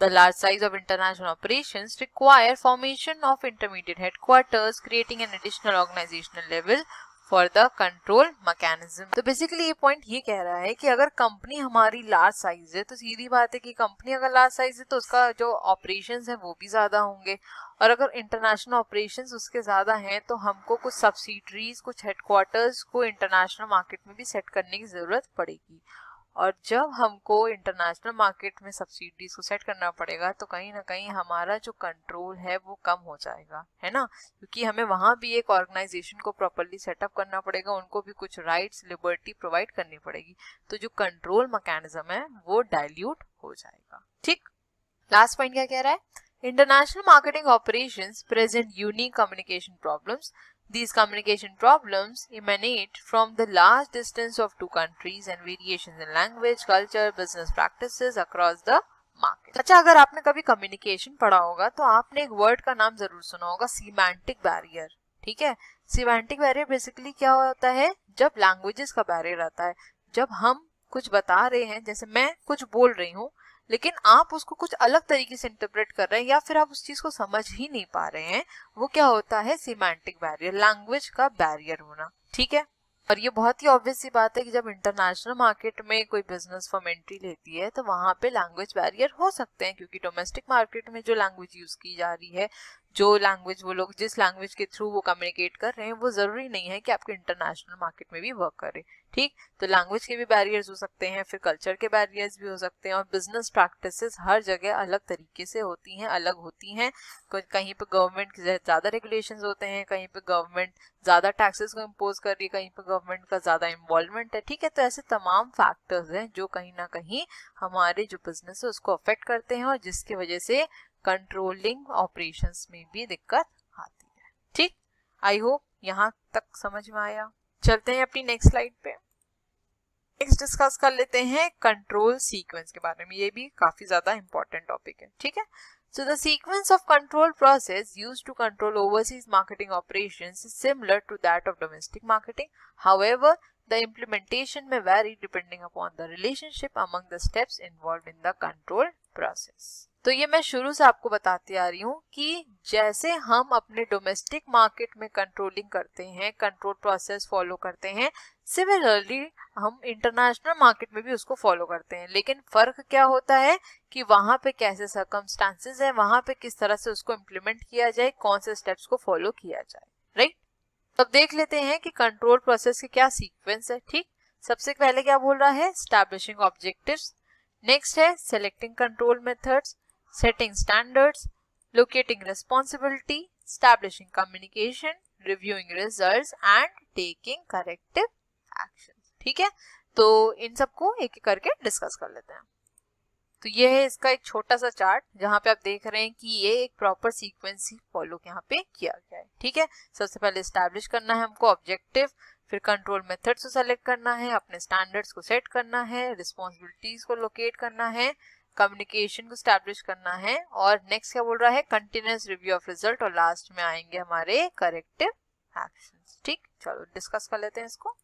The large size of international operations require formation of intermediate headquarters, creating an additional organizational level for the control mechanism. तो बेसिकली ये पॉइंट ये कह रहा है कि अगर कंपनी हमारी लार्ज साइज है तो सीधी बात है कि कंपनी अगर लार्ज साइज है तो उसका जो ऑपरेशंस है वो भी ज्यादा होंगे, और अगर इंटरनेशनल ऑपरेशंस उसके ज्यादा हैं तो हमको कुछ सब्सिडरीज, कुछ हेडक्वार्टर्स को इंटरनेशनल मार्केट में भी सेट करने की जरूरत पड़ेगी. और जब हमको इंटरनेशनल मार्केट में सब्सिडीज को सेट करना पड़ेगा तो कहीं ना कहीं हमारा जो कंट्रोल है वो कम हो जाएगा, है ना? क्योंकि हमें वहां भी एक ऑर्गेनाइजेशन को प्रॉपर्ली सेटअप करना पड़ेगा, उनको भी कुछ राइट्स, लिबर्टी प्रोवाइड करनी पड़ेगी, तो जो कंट्रोल मैकेनिज्म है वो डाइल्यूट हो जाएगा, ठीक? लास्ट पॉइंट क्या कह रहा है, international marketing operations present unique communication problems. These communication problems emanate from the large distance of two countries and variations in language, culture, business practices across the market. अच्छा, अगर आपने कभी कम्युनिकेशन पढ़ा होगा तो आपने एक वर्ड का नाम जरूर सुना होगा, सीमेंटिक बैरियर, ठीक है? सीमेंटिक बैरियर बेसिकली क्या होता है, जब लैंग्वेजेस का बैरियर आता है, जब हम कुछ बता रहे हैं, जैसे मैं कुछ बोल रही हूँ लेकिन आप उसको कुछ अलग तरीके से इंटरप्रेट कर रहे हैं या फिर आप उस चीज को समझ ही नहीं पा रहे हैं, वो क्या होता है, सिमेंटिक बैरियर, लैंग्वेज का बैरियर होना। ठीक है, और ये बहुत ही ऑब्वियस सी बात है कि जब इंटरनेशनल मार्केट में कोई बिजनेस फर्म एंट्री लेती है तो वहां पे लैंग्वेज बैरियर हो सकते हैं, क्योंकि डोमेस्टिक मार्केट में जो लैंग्वेज यूज की जा रही है, जो लैंग्वेज वो लोग जिस लैंग्वेज के थ्रू वो कम्युनिकेट कर रहे हैं, वो जरूरी नहीं है कि आपके इंटरनेशनल मार्केट में भी वर्क करे। ठीक, तो लैंग्वेज के भी बैरियर्स हो सकते हैं, फिर कल्चर के बैरियर्स भी हो सकते हैं, और बिजनेस प्रैक्टिसेस हर जगह अलग तरीके से होती हैं, अलग होती हैं। कहीं पे गवर्नमेंट के ज्यादा रेगुलेशंस होते हैं, कहीं पे गवर्नमेंट ज्यादा टैक्सेस को इम्पोज कर रही है, कहीं पे गवर्नमेंट का ज्यादा इन्वॉल्वमेंट है। ठीक है, तो ऐसे तमाम फैक्टर्स हैं जो कहीं ना कहीं हमारे जो बिजनेस है उसको अफेक्ट करते हैं, और जिसकी वजह से कंट्रोलिंग ऑपरेशंस में भी दिक्कत आती है। ठीक, आई होप यहाँ तक समझ में आया। चलते हैं अपनी नेक्स्ट स्लाइड पे। नेक्स्ट डिस्कस कर लेते हैं कंट्रोल सीक्वेंस के बारे में, ये भी काफी ज्यादा इंपॉर्टेंट टॉपिक है। ठीक है, so the sequence of control process used to control overseas marketing operations is similar to that of domestic marketing. However, the implementation may vary depending upon the relationship among the steps involved in the control process. तो ये मैं शुरू से आपको बताती आ रही हूँ कि जैसे हम अपने डोमेस्टिक मार्केट में कंट्रोलिंग करते हैं, कंट्रोल प्रोसेस फॉलो करते हैं, सिमिलरली हम इंटरनेशनल मार्केट में भी उसको फॉलो करते हैं। लेकिन फर्क क्या होता है कि वहां पे कैसे सर्कमस्टांसेस है, वहां पे किस तरह से उसको इम्प्लीमेंट किया जाए, कौन से स्टेप्स को फॉलो किया जाए। राइट, अब देख लेते हैं कि कंट्रोल प्रोसेस के क्या सीक्वेंस है। ठीक, सबसे पहले क्या बोल रहा है, एस्टैब्लिशिंग ऑब्जेक्टिव्स, नेक्स्ट है selecting control methods, setting standards, locating responsibility, establishing communication, reviewing results and taking corrective actions। ठीक है, तो इन सबको एक एक करके डिस्कस कर लेते हैं। तो ये है इसका एक छोटा सा चार्ट जहां पे आप देख रहे हैं कि ये एक प्रॉपर सीक्वेंस ही फॉलो यहाँ पे किया गया है। ठीक है, सबसे पहले एस्टैब्लिश करना है हमको ऑब्जेक्टिव, फिर कंट्रोल मेथड्स को सेलेक्ट करना है, अपने स्टैंडर्ड्स को सेट करना है, रिस्पॉन्सिबिलिटीज को लोकेट करना है, कम्युनिकेशन को स्टैब्लिश करना है, और नेक्स्ट क्या बोल रहा है, कंटिन्यूअस रिव्यू ऑफ रिजल्ट, और लास्ट में आएंगे हमारे करेक्टिव एक्शंस। ठीक, चलो डिस्कस कर लेते हैं इसको।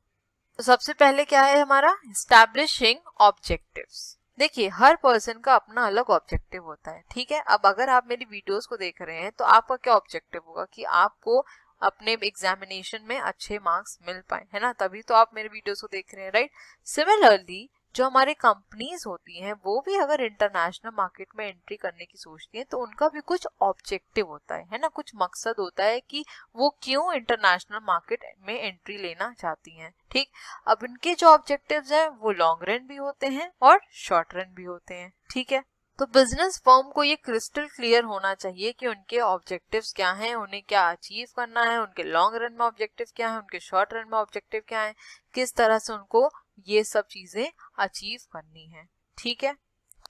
तो सबसे पहले क्या है हमारा, एस्टैब्लिशिंग ऑब्जेक्टिव्स। देखिए, हर पर्सन का अपना अलग ऑब्जेक्टिव होता है। ठीक है, अब अगर आप मेरी वीडियोस को देख रहे हैं तो आपका क्या ऑब्जेक्टिव होगा कि आपको अपने एग्जामिनेशन में अच्छे मार्क्स मिल पाए, है ना, तभी तो आप मेरे वीडियोस को देख रहे हैं। राइट, सिमिलरली जो हमारे कंपनीज होती हैं वो भी अगर इंटरनेशनल मार्केट में एंट्री करने की सोचती हैं तो उनका भी कुछ ऑब्जेक्टिव होता है ना, कुछ मकसद होता है कि वो क्यों इंटरनेशनल मार्केट में एंट्री लेना चाहती हैं। ठीक, अब इनके जो ऑब्जेक्टिव्स हैं वो लॉन्ग रन भी होते हैं और शॉर्ट रन भी होते हैं। ठीक है, तो बिजनेस फर्म को ये क्रिस्टल क्लियर होना चाहिए कि उनके ऑब्जेक्टिव्स क्या हैं, उन्हें क्या अचीव करना है, उनके लॉन्ग रन में ऑब्जेक्टिव क्या है, उनके शॉर्ट रन में ऑब्जेक्टिव क्या है, किस तरह से उनको ये सब चीजें अचीव करनी है। ठीक है,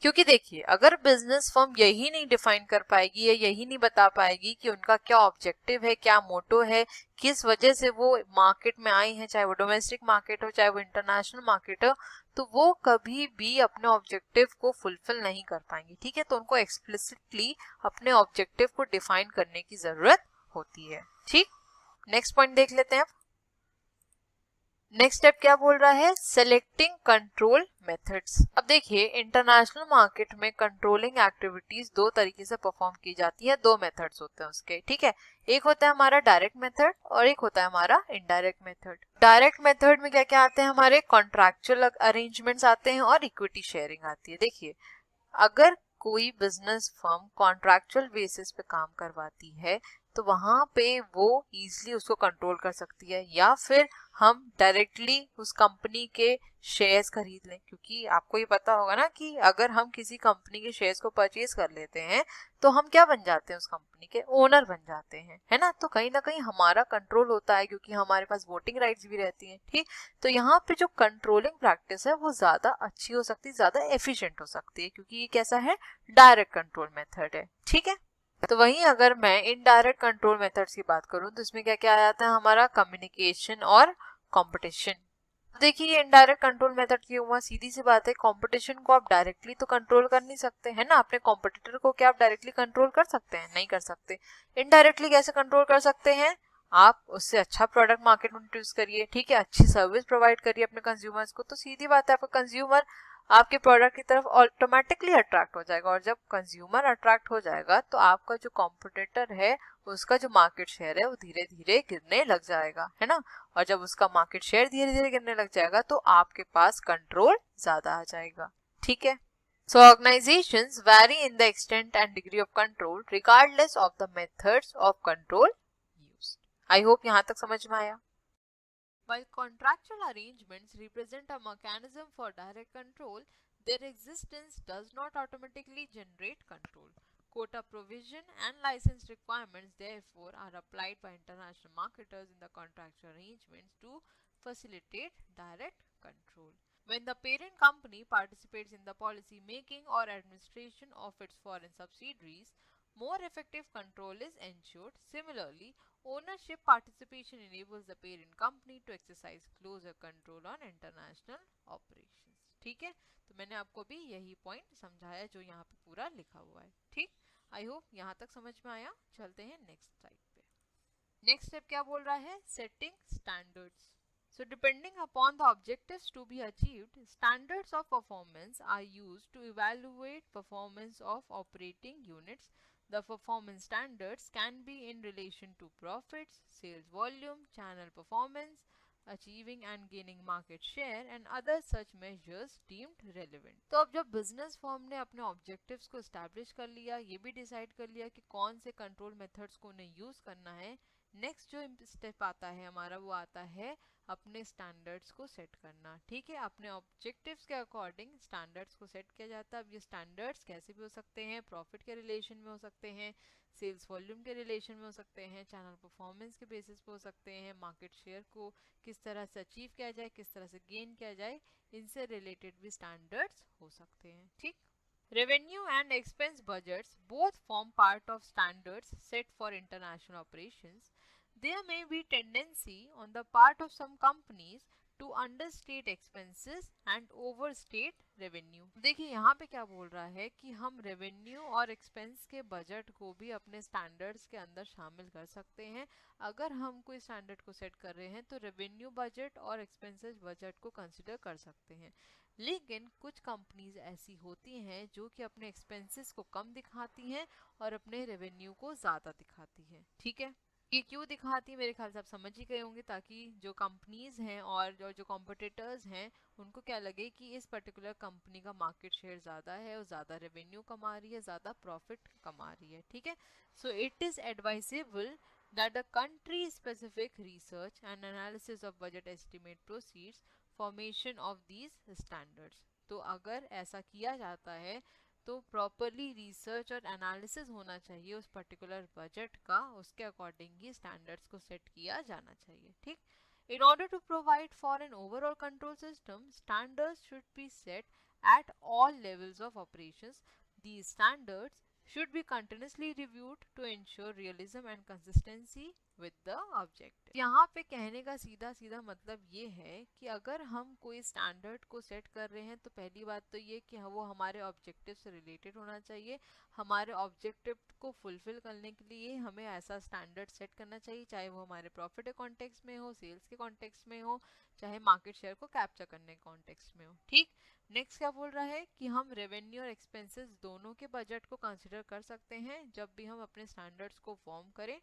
क्योंकि देखिए, अगर बिजनेस फर्म यही नहीं डिफाइन कर पाएगी या यही नहीं बता पाएगी कि उनका क्या ऑब्जेक्टिव है, क्या मोटो है, किस वजह से वो मार्केट में आई है, चाहे वो डोमेस्टिक मार्केट हो चाहे वो इंटरनेशनल मार्केट हो, तो वो कभी भी अपने ऑब्जेक्टिव को फुलफिल नहीं कर पाएंगे। ठीक है, तो उनको एक्सप्लिसिटली अपने ऑब्जेक्टिव को डिफाइन करने की जरूरत होती है। ठीक, नेक्स्ट पॉइंट देख लेते हैं। नेक्स्ट स्टेप क्या बोल रहा है, सेलेक्टिंग कंट्रोल मेथड्स। अब देखिए, इंटरनेशनल मार्केट में कंट्रोलिंग एक्टिविटीज दो तरीके से परफॉर्म की जाती है, दो मेथड्स होते हैं उसके। ठीक है, एक होता है हमारा डायरेक्ट मेथड और एक होता है हमारा इनडायरेक्ट मेथड। डायरेक्ट मेथड में क्या क्या आते हैं, हमारे कॉन्ट्रैक्चुअल अरेंजमेंट्स आते हैं और इक्विटी शेयरिंग आती है। देखिए, अगर कोई बिजनेस फर्म कॉन्ट्रैक्चुअल बेसिस पे काम करवाती है तो वहां पे वो इजीली उसको कंट्रोल कर सकती है, या फिर हम डायरेक्टली उस कंपनी के शेयर्स खरीद लें, क्योंकि आपको ये पता होगा ना कि अगर हम किसी कंपनी के शेयर्स को परचेज कर लेते हैं तो हम क्या बन जाते हैं, उस कंपनी के ओनर बन जाते हैं, है ना, तो कहीं ना कहीं हमारा कंट्रोल होता है क्योंकि हमारे पास वोटिंग राइट्स भी रहती हैं। ठीक, तो यहाँ पे जो कंट्रोलिंग प्रैक्टिस है वो ज्यादा अच्छी हो सकती है, ज्यादा एफिशिएंट हो सकती है, क्योंकि ये कैसा है, डायरेक्ट कंट्रोल मेथड है। ठीक है, तो वहीं अगर मैं इनडायरेक्ट कंट्रोल मेथड्स की बात करूं तो इसमें क्या क्या आ जाता है, हमारा कम्युनिकेशन और कंपटीशन। देखिए, इनडायरेक्ट कंट्रोल मेथड की हुआ सीधी सी बात है, कंपटीशन को आप डायरेक्टली तो कंट्रोल कर नहीं सकते, है ना, अपने कॉम्पिटिटर को क्या आप डायरेक्टली कंट्रोल कर सकते हैं, नहीं कर सकते। इनडायरेक्टली कैसे कंट्रोल कर सकते हैं, आप उससे अच्छा प्रोडक्ट मार्केट में इंट्रोड्यूस करिए, ठीक है, अच्छी सर्विस प्रोवाइड करिए अपने कंज्यूमर्स को, तो सीधी बात है आपका कंज्यूमर आपके प्रोडक्ट की तरफ ऑटोमेटिकली अट्रैक्ट हो जाएगा, और जब कंज्यूमर अट्रैक्ट हो जाएगा तो आपका जो कॉम्पिटिटर है उसका जो मार्केट शेयर है वो धीरे धीरे गिरने लग जाएगा, है ना। और जब उसका मार्केट शेयर धीरे धीरे गिरने लग जाएगा तो आपके पास कंट्रोल ज्यादा आ जाएगा, ठीक है। So organizations vary in the extent and degree of control regardless of the methods of control used. I hope यहाँ तक समझ में आया। While contractual arrangements represent a mechanism for direct control, their existence does not automatically generate control. Quota provision and license requirements therefore are applied by international marketers in the contractual arrangements to facilitate direct control. When the parent company participates in the policy making or administration of its foreign subsidiaries, more effective control is ensured. Similarly, ownership participation enables the parent company to exercise closer control on international operations. ठीक है, तो मैंने आपको भी यही पॉइंट समझाया जो यहाँ पे पूरा लिखा हुआ है, ठीक। आई होप यहाँ तक समझ में आया। चलते हैं नेक्स्ट स्लाइड पे। नेक्स्ट स्टेप क्या बोल रहा है, setting standards. So depending upon the objectives to be achieved, standards of performance are used to evaluate performance of operating units. The performance standards can be in relation to profits, sales volume, channel performance, achieving and gaining market share and other such measures deemed relevant. तो अब जब बिजनेस फर्म ने अपने ऑब्जेक्टिव्स को एस्टैब्लिश कर लिया, ये भी डिसाइड कर लिया कि कौन से कंट्रोल मेथड्स को उन्हें यूज करना है, नेक्स्ट जो स्टेप आता है हमारा वो आता है अपने स्टैंडर्ड्स को सेट करना, ठीक है। अपने ऑब्जेक्टिव्स के अकॉर्डिंग स्टैंडर्ड्स को सेट किया जाता है। अब ये स्टैंडर्ड्स कैसे भी हो सकते हैं, प्रॉफिट के रिलेशन में हो सकते हैं, सेल्स वॉल्यूम के रिलेशन में हो सकते हैं, चैनल परफॉर्मेंस के बेसिस पे हो सकते हैं, मार्केट शेयर को किस तरह से अचीव किया जाए, किस तरह से गेन किया जाए, इनसे रिलेटेड भी स्टैंडर्ड्स हो सकते हैं, ठीक। Revenue and expense budgets both form part of standards set for international operations. There may be tendency on the part of some companies to understate expenses and overstate revenue. देखिए यहाँ पे क्या बोल रहा है कि हम रेवेन्यू और एक्सपेंस के बजट को भी अपने स्टैंडर्ड्स के अंदर शामिल कर सकते हैं। अगर हम कोई स्टैंडर्ड को सेट कर रहे हैं तो रेवेन्यू बजट और एक्सपेंसेस बजट को कंसिडर कर सकते हैं। लेकिन कुछ कंपनीज ऐसी होती हैं जो कि अपने एक्सपेंसेस को कम दिखाती हैं और अपने रेवेन्यू को ज़्यादा दिखाती हैं, ठीक है। ये क्यों दिखाती है मेरे ख्याल से आप समझ ही गए होंगे, ताकि जो कंपनीज हैं और जो कॉम्पिटिटर्स हैं उनको क्या लगे कि इस पर्टिकुलर कंपनी का मार्केट शेयर ज़्यादा है और ज़्यादा रेवेन्यू कमा रही है, ज़्यादा प्रॉफिट कमा रही है, ठीक है। So it is advisable that the country specific research and analysis of budget estimate proceeds formation of these standards. तो अगर ऐसा किया जाता है तो प्रॉपरली रिसर्च और एनालिसिस होना चाहिए उस पर्टिकुलर बजट का, उसके अकॉर्डिंग ही स्टैंडर्ड्स को सेट किया जाना चाहिए, ठीक। In order to provide for an overall control system, standards should be set at all levels of operations. These standards should be continuously reviewed to ensure realism and consistency with the objective. यहाँ पे कहने का सीधा सीधा मतलब ये है कि अगर हम कोई स्टैंडर्ड को सेट कर रहे हैं तो पहली बात तो ये कि वो हमारे ऑब्जेक्टिव से रिलेटेड होना चाहिए। हमारे ऑब्जेक्टिव को फुलफिल करने के लिए हमें ऐसा स्टैंडर्ड सेट करना चाहिए, चाहे वो हमारे प्रॉफिट के कॉन्टेक्स्ट में हो, सेल्स के कॉन्टेक्स्ट में हो, चाहे मार्केट शेयर को कैप्चर करने के कॉन्टेक्स्ट में हो, ठीक। नेक्स्ट क्या बोल रहा है कि हम रेवेन्यू और एक्सपेंसेस दोनों के बजट को कंसिडर कर सकते हैं जब भी हम अपने स्टैंडर्ड्स को फॉर्म करें।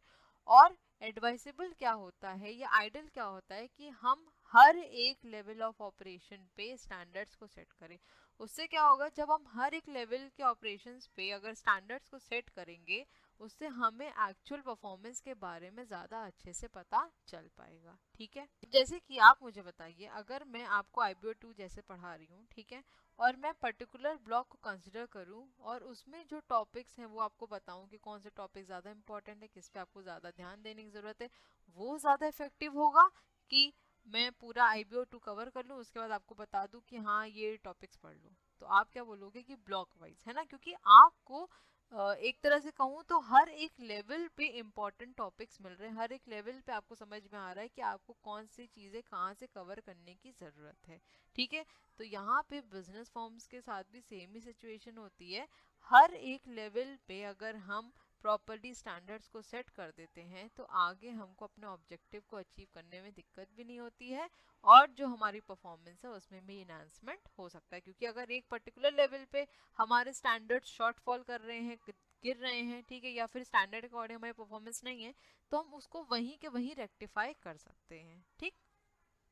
और एडवाइसेबल क्या होता है या आइडियल क्या होता है कि हम हर एक लेवल ऑफ ऑपरेशन पे स्टैंडर्ड्स को सेट करें। उससे क्या होगा, जब हम हर एक लेवल के ऑपरेशंस पे अगर स्टैंडर्ड्स को सेट करेंगे उससे हमें एक्चुअल परफॉर्मेंस के बारे में ज़्यादा अच्छे से पता चल पाएगा, ठीक है। जैसे कि आप मुझे बताइए, अगर मैं आपको IBO 2 जैसे पढ़ा रही हूँ, ठीक है, और मैं पर्टिकुलर ब्लॉक को कंसिडर करूँ और उसमें जो टॉपिक्स हैं वो आपको बताऊँ कि कौन से टॉपिक ज़्यादा इंपॉर्टेंट है, किस पे आपको ज़्यादा ध्यान देने की ज़रूरत है, वो ज़्यादा इफेक्टिव होगा कि मैं पूरा IBO 2 कवर कर लूँ उसके बाद आपको बता दूँ कि हाँ ये टॉपिक्स पढ़ लो। तो आप क्या बोलोगे कि ब्लॉक वाइज, है ना, क्योंकि आपको एक तरह से कहूँ तो हर एक लेवल पे इम्पोर्टेंट टॉपिक्स मिल रहे हैं, हर एक लेवल पे आपको समझ में आ रहा है कि आपको कौन सी चीज़ें कहाँ से कवर करने की ज़रूरत है, ठीक है। तो यहाँ पे बिजनेस फॉर्म्स के साथ भी सेम ही सिचुएशन होती है। हर एक लेवल पे अगर हम प्रॉपरली स्टैंडर्ड्स को सेट कर देते हैं तो आगे हमको अपने ऑब्जेक्टिव को अचीव करने में दिक्कत भी नहीं होती है और जो हमारी परफॉर्मेंस है उसमें भी इन्हांसमेंट हो सकता है। क्योंकि अगर एक पर्टिकुलर लेवल पे हमारे स्टैंडर्ड्स शॉर्टफॉल कर रहे हैं, गिर रहे हैं, ठीक है, या फिर स्टैंडर्ड के अकॉर्डिंग हमारी परफॉर्मेंस नहीं है, तो हम उसको वहीं के वहीं रेक्टिफाई कर सकते हैं। ठीक,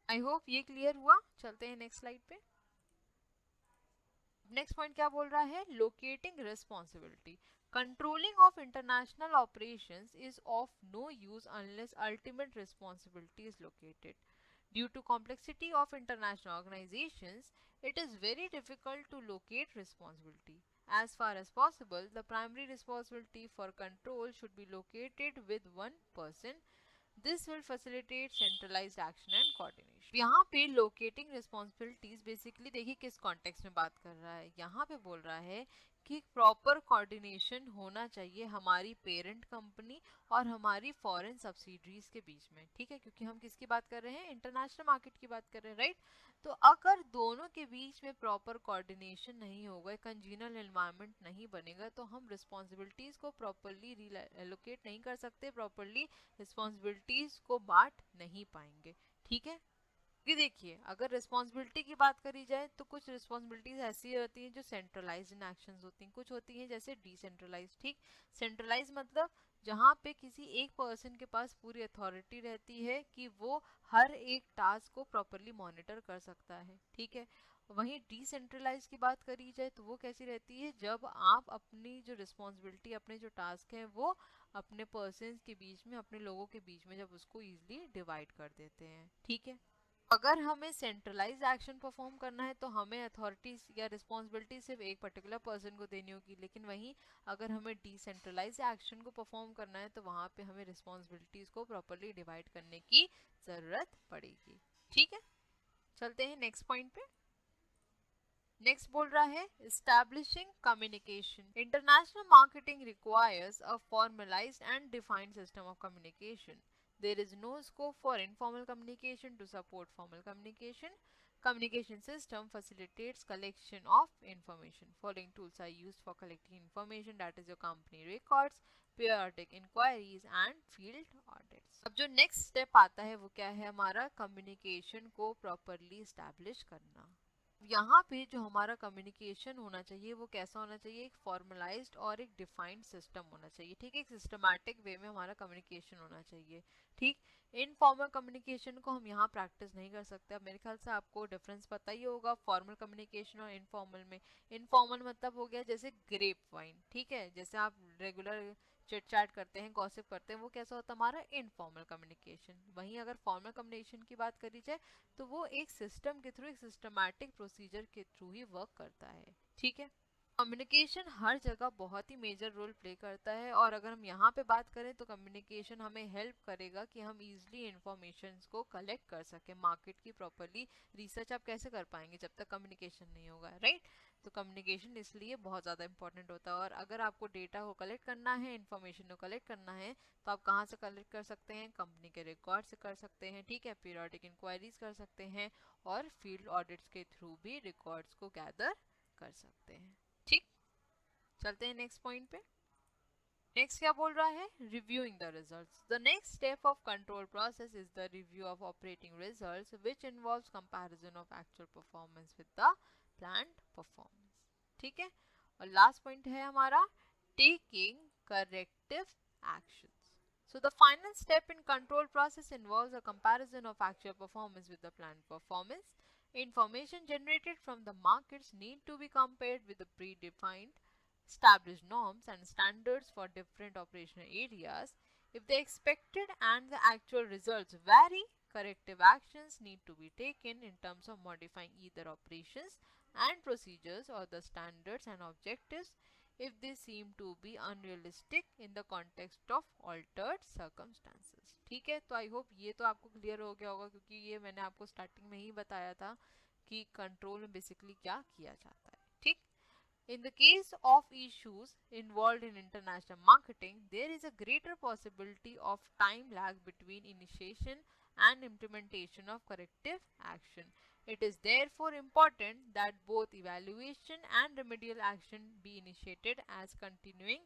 आई होप ये क्लियर हुआ। चलते हैं नेक्स्ट स्लाइड पे। नेक्स्ट पॉइंट क्या बोल रहा है, locating responsibility. Controlling of international operations is of no use unless ultimate responsibility is located. Due to complexity of international organizations, it is very difficult to locate responsibility. As far as possible, the primary responsibility for control should be located with one person. This will facilitate centralized action and coordination. यहाँ पे locating responsibilities basically देखिए किस context में बात कर रहा है। यहाँ पे बोल रहा है कि प्रॉपर कोऑर्डिनेशन होना चाहिए हमारी पेरेंट कंपनी और हमारी फॉरेन सब्सिडरीज के बीच में, ठीक है, क्योंकि हम किसकी बात कर रहे हैं, इंटरनेशनल मार्केट की बात कर रहे हैं, राइट। तो अगर दोनों के बीच में प्रॉपर कोऑर्डिनेशन नहीं होगा, कंजीनल एनवायरनमेंट नहीं बनेगा, तो हम रिस्पॉन्सिबिलिटीज को प्रॉपरली रीएलोकेट नहीं कर सकते, प्रॉपरली रिस्पॉन्सिबिलिटीज को बांट नहीं पाएंगे, ठीक है। कि देखिए अगर रिस्पॉन्सिबिलिटी की बात करी जाए तो कुछ रिस्पॉन्सिबिलिटीज ऐसी होती हैं जो सेंट्रलाइज इन एक्शंस होती हैं, कुछ होती हैं जैसे डिसेंट्रलाइज। ठीक, सेंट्रलाइज मतलब जहाँ पे किसी एक पर्सन के पास पूरी अथॉरिटी रहती है कि वो हर एक टास्क को प्रॉपरली मॉनिटर कर सकता है, ठीक है। वहीं डिसेंट्रलाइज की बात करी जाए तो वो कैसी रहती है, जब आप अपनी जो रिस्पॉन्सिबिलिटी, अपने जो टास्क हैं वो अपने पर्सन के बीच में, अपने लोगों के बीच में जब उसको इजिली डिवाइड कर देते हैं, ठीक है। अगर हमें सेंट्रलाइज एक्शन परफॉर्म करना है तो हमें अथॉरिटी या रिस्पॉन्सिबिलिटी सिर्फ एक पर्टिकुलर पर्सन को देनी होगी, लेकिन वहीं अगर हमें डिसेंट्रलाइज एक्शन को परफॉर्म करना है तो वहां पे हमें रिस्पॉन्सिबिलिटीज को प्रॉपरली डिवाइड करने की जरूरत पड़ेगी, ठीक है। चलते हैं नेक्स्ट पॉइंट पे। नेक्स्ट बोल रहा है establishing communication. International marketing requires a formalised and defined system of communication. There is no scope for informal communication to support formal communication. Communication system facilitates collection of information. Following tools are used for collecting information, that is your company records, periodic inquiries and field audits. अब जो next step आता है वो क्या है, हमारा communication को properly establish करना। यहाँ पे जो हमारा कम्युनिकेशन होना चाहिए वो कैसा होना चाहिए, एक फॉर्मलाइज्ड और एक डिफाइंड सिस्टम होना चाहिए, ठीक है, एक सिस्टमैटिक वे में हमारा कम्युनिकेशन होना चाहिए, ठीक। इनफॉर्मल कम्युनिकेशन को हम यहाँ प्रैक्टिस नहीं कर सकते। अब मेरे ख्याल से आपको डिफरेंस पता ही होगा फॉर्मल कम्युनिकेशन और इनफॉर्मल में। इनफॉर्मल मतलब हो गया जैसे ग्रेप वाइन, ठीक है, जैसे आप रेगुलर चिट चैट करते हैं, गॉसिप करते हैं, वो कैसा होता है हमारा इनफॉर्मल कम्युनिकेशन। वहीं अगर फॉर्मल कम्युनिकेशन की बात करी जाए तो वो एक सिस्टम के थ्रू, एक सिस्टमैटिक प्रोसीजर के थ्रू ही वर्क करता है, ठीक है। कम्युनिकेशन हर जगह बहुत ही मेजर रोल प्ले करता है और अगर हम यहाँ पे बात करें तो कम्युनिकेशन हमें हेल्प करेगा कि हम इजीली इंफॉर्मेशन को कलेक्ट कर सकें। मार्केट की प्रॉपरली रिसर्च आप कैसे कर पाएंगे जब तक कम्युनिकेशन नहीं होगा, राइट। तो कम्युनिकेशन इसलिए बहुत ज़्यादा इंपॉर्टेंट होता है। और अगर आपको डेटा को कलेक्ट करना है, इंफॉर्मेशन को कलेक्ट करना है, तो आप कहाँ से कलेक्ट कर सकते हैं, कंपनी के रिकॉर्ड से कर सकते हैं, ठीक है, पीरियोडिक इंक्वायरीज कर सकते हैं और फील्ड ऑडिट्स के थ्रू भी रिकॉर्ड्स को गैदर कर सकते हैं, ठीक। चलते हैं नेक्स्ट पॉइंट पे। नेक्स्ट क्या बोल रहा है, reviewing the results. The next step of control process is the review of operating results which involves comparison of actual performance with the planned performance, ठीक है। और लास्ट पॉइंट है हमारा taking corrective actions. So the final step in control process involves a comparison of actual performance with the planned performance. Information generated from the markets need to be compared with the predefined established norms and standards for different operational areas. If the expected and the actual results vary, corrective actions need to be taken in terms of modifying either operations and procedures or the standards and objectives if they seem to be unrealistic in the context of altered circumstances. ठीक है, तो आई होप ये तो आपको क्लियर हो गया होगा क्योंकि ये मैंने आपको स्टार्टिंग में ही बताया था कि कंट्रोल में बेसिकली क्या किया जाता है, ठीक। In the case of issues involved in international marketing, there is a greater possibility of time lag between initiation and implementation of corrective action. It is therefore important that both evaluation and remedial action be initiated as continuing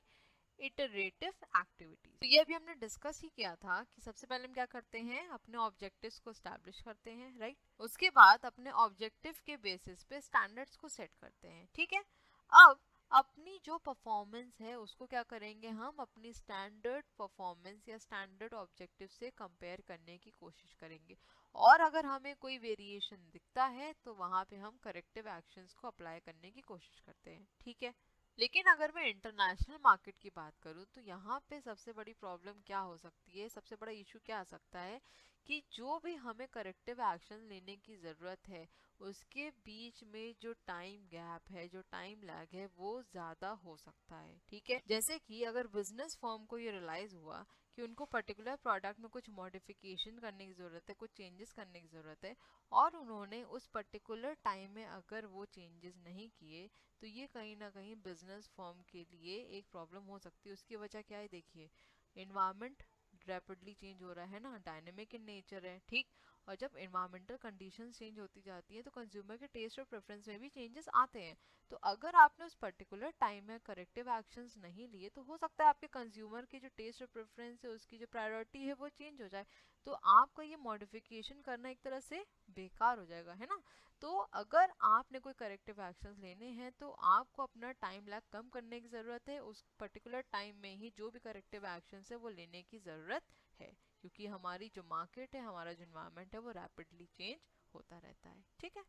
iterative activities. तो ये अभी हमने डिस्कस ही किया था कि सबसे पहले हम क्या करते हैं, अपने ऑब्जेक्टिव्स को स्टैब्लिश करते हैं, राइट। उसके बाद अपने ऑब्जेक्टिव के बेसिस पे स्टैंडर्ड्स को सेट करते हैं, ठीक है। अब अपनी जो परफॉर्मेंस है उसको क्या करेंगे, हम अपनी स्टैंडर्ड परफॉर्मेंस या स्टैंडर्ड ऑब्जेक्टिव से कंपेयर करने की कोशिश करेंगे, और अगर हमें कोई वेरिएशन दिखता है तो वहां पे हम करेक्टिव एक्शंस को अप्लाई करने की कोशिश करते हैं, ठीक है। लेकिन अगर मैं इंटरनेशनल मार्केट की बात करूं तो यहाँ पे सबसे बड़ी प्रॉब्लम क्या हो सकती है, सबसे बड़ा इशू क्या आ सकता है कि जो भी हमें करेक्टिव एक्शन लेने की ज़रूरत है उसके बीच में जो टाइम गैप है, जो टाइम लैग है, वो ज़्यादा हो सकता है, ठीक है। जैसे कि अगर बिजनेस फर्म को ये रियलाइज़ हुआ कि उनको पर्टिकुलर प्रोडक्ट में कुछ मॉडिफिकेशन करने की ज़रूरत है, कुछ चेंजेस करने की ज़रूरत है, और उन्होंने उस पर्टिकुलर टाइम में अगर वो चेंजेस नहीं किए तो ये कहीं ना कहीं बिजनेस फर्म के लिए एक प्रॉब्लम हो सकती है। उसकी वजह क्या है, देखिए, इन्वायरमेंट रैपिडली चेंज हो रहा है ना, डायनेमिक इन नेचर है, ठीक। और जब इन्वायरमेंटल कंडीशंस चेंज होती जाती है तो कंज्यूमर के टेस्ट और प्रेफरेंस में भी चेंजेस आते हैं। तो अगर आपने उस पर्टिकुलर टाइम में करेक्टिव एक्शंस नहीं लिए तो हो सकता है आपके कंज्यूमर के जो टेस्ट और प्रेफरेंस है, उसकी जो प्रायोरिटी है वो चेंज हो जाए, तो आपका ये मॉडिफिकेशन करना एक तरह से बेकार हो जाएगा, है ना। तो अगर आपने कोई करेक्टिव एक्शंस लेने हैं तो आपको अपना टाइम लैग कम करने की ज़रूरत है, उस पर्टिकुलर टाइम में ही जो भी करेक्टिव एक्शंस है वो लेने की ज़रूरत है, क्योंकि हमारी जो मार्केट है, हमारा जो इन्वायरमेंट है वो रैपिडली चेंज होता रहता है, ठीक है।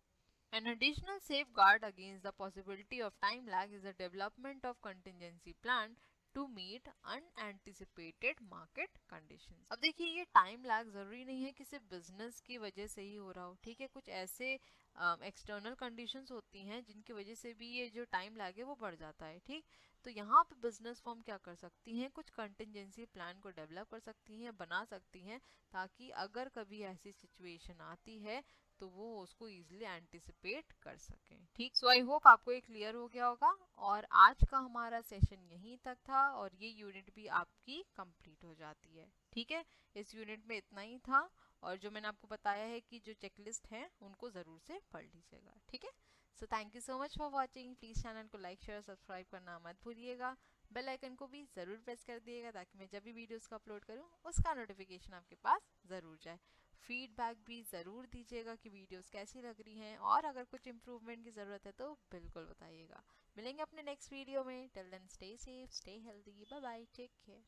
An additional safeguard against the possibility of time lag is the development of contingency plan to meet unanticipated market conditions। अब देखिए, ये टाइम लैग जरूरी नहीं है कि सिर्फ बिजनेस की वजह से ही हो रहा हो, ठीक है। कुछ ऐसे एक्सटर्नल कंडीशंस होती हैं जिनकी वजह से भी ये जो टाइम लैग है वो बढ़ जाता है, ठीक। तो यहाँ पे बिजनेस फर्म क्या कर सकती हैं, कुछ कंटिजेंसी प्लान को डेवलप कर सकती हैं, बना सकती हैं, ताकि अगर कभी ऐसी सिचुएशन आती है तो वो उसको इजीली एंटिसिपेट कर सकें, ठीक। सो आई होप आपको ये क्लियर हो गया होगा, और आज का हमारा सेशन यहीं तक था और ये यूनिट भी आपकी कंप्लीट हो जाती है, ठीक है। इस यूनिट में इतना ही था, और जो मैंने आपको बताया है कि जो चेकलिस्ट है उनको ज़रूर से पढ़ लीजिएगा, ठीक है। So thank you so much for watching. Please channel को लाइक शेयर सब्सक्राइब करना मत भूलिएगा। बेल आइकन को भी ज़रूर प्रेस कर दिएगा ताकि मैं जब भी वीडियोस का अपलोड करूँ उसका नोटिफिकेशन आपके पास ज़रूर जाए। फीडबैक भी ज़रूर दीजिएगा कि वीडियोस कैसी लग रही हैं, और अगर कुछ इम्प्रूवमेंट की ज़रूरत है तो बिल्कुल बताइएगा। मिलेंगे अपने नेक्स्ट वीडियो में। Till then stay safe, stay healthy, bye bye, take care.